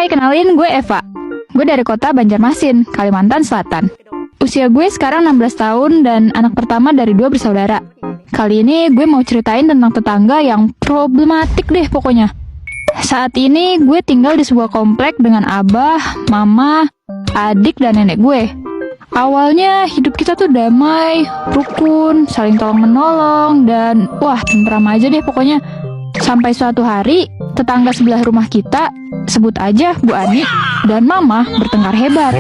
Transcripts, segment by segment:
Hai, kenalin gue Eva. Gue dari kota Banjarmasin, Kalimantan Selatan. Usia gue sekarang 16 tahun dan anak pertama dari 2 bersaudara. Kali ini gue mau ceritain tentang tetangga yang problematik deh pokoknya. Saat ini gue tinggal di sebuah komplek dengan abah, mama, adik, dan nenek gue. Awalnya hidup kita tuh damai, rukun, saling tolong-menolong, dan wah tentram aja deh pokoknya. Sampai suatu hari, tetangga sebelah rumah kita, sebut aja Bu Ani, dan Mama bertengkar hebat.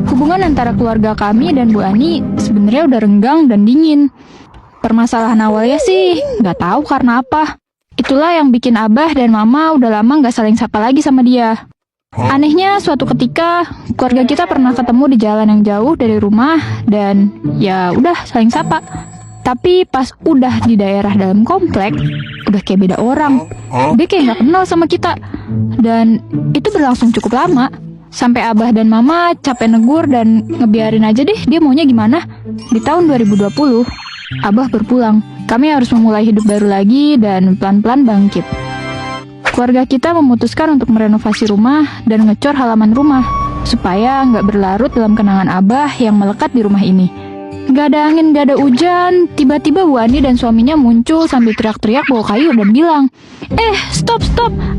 Hubungan antara keluarga kami dan Bu Ani sebenarnya udah renggang dan dingin. Permasalahan awalnya sih nggak tahu karena apa. Itulah yang bikin Abah dan Mama udah lama nggak saling sapa lagi sama dia. Anehnya suatu ketika keluarga kita pernah ketemu di jalan yang jauh dari rumah dan ya udah saling sapa. Tapi pas udah di daerah dalam komplek, udah kayak beda orang. Dia kayak nggak kenal sama kita. Dan itu berlangsung cukup lama. Sampai Abah dan Mama capek negur dan ngebiarin aja deh dia maunya gimana. Di tahun 2020, Abah berpulang. Kami harus memulai hidup baru lagi dan pelan-pelan bangkit. Keluarga kita memutuskan untuk merenovasi rumah dan ngecor halaman rumah. Supaya nggak berlarut dalam kenangan Abah yang melekat di rumah ini. Gak ada angin, gak ada hujan, tiba-tiba Bu Ani dan suaminya muncul sambil teriak-teriak bawa kayu dan bilang, stop,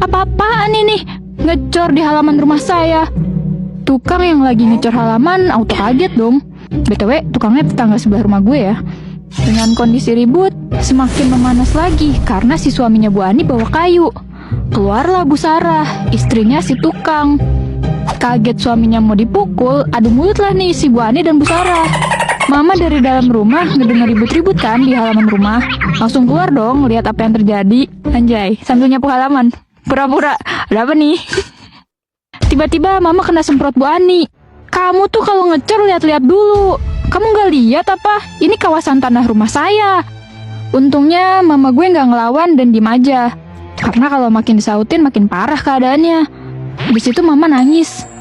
apa-apaan ini? Ngecor di halaman rumah saya. Tukang yang lagi ngecor halaman auto kaget dong. BTW, tukangnya tetangga sebelah rumah gue ya. Dengan kondisi ribut, semakin memanas lagi karena si suaminya Bu Ani bawa kayu. Keluarlah Bu Sarah, istrinya si tukang. Kaget suaminya mau dipukul, adu mulut lah nih si Bu Ani dan Bu Sarah. Mama dari dalam rumah ngedengar ribut-ribut kan di halaman rumah. Langsung keluar dong lihat apa yang terjadi. Anjay, sambil nyapu halaman. Pura-pura, ada apa nih? Tiba-tiba Mama kena semprot Bu Ani. Kamu tuh kalau ngecor lihat-lihat dulu. Kamu nggak lihat apa? Ini kawasan tanah rumah saya. Untungnya Mama gue nggak ngelawan dan diem aja. Karena kalau makin disautin makin parah keadaannya. Di situ Mama nangis.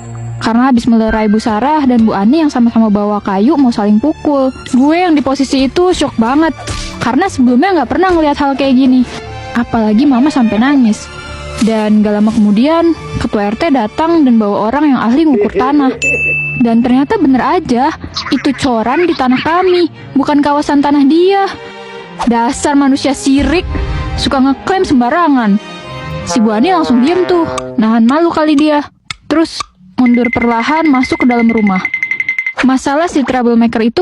Karena habis melerai Bu Sarah dan Bu Ani yang sama-sama bawa kayu mau saling pukul. Gue yang di posisi itu syok banget. Karena sebelumnya nggak pernah ngeliat hal kayak gini. Apalagi Mama sampai nangis. Dan gak lama kemudian, Ketua RT datang dan bawa orang yang ahli ngukur tanah. Dan ternyata bener aja, itu coran di tanah kami, bukan kawasan tanah dia. Dasar manusia sirik, suka ngeklaim sembarangan. Si Bu Ani langsung diem tuh, nahan malu kali dia. Terus mundur perlahan masuk ke dalam rumah. Masalah si troublemaker itu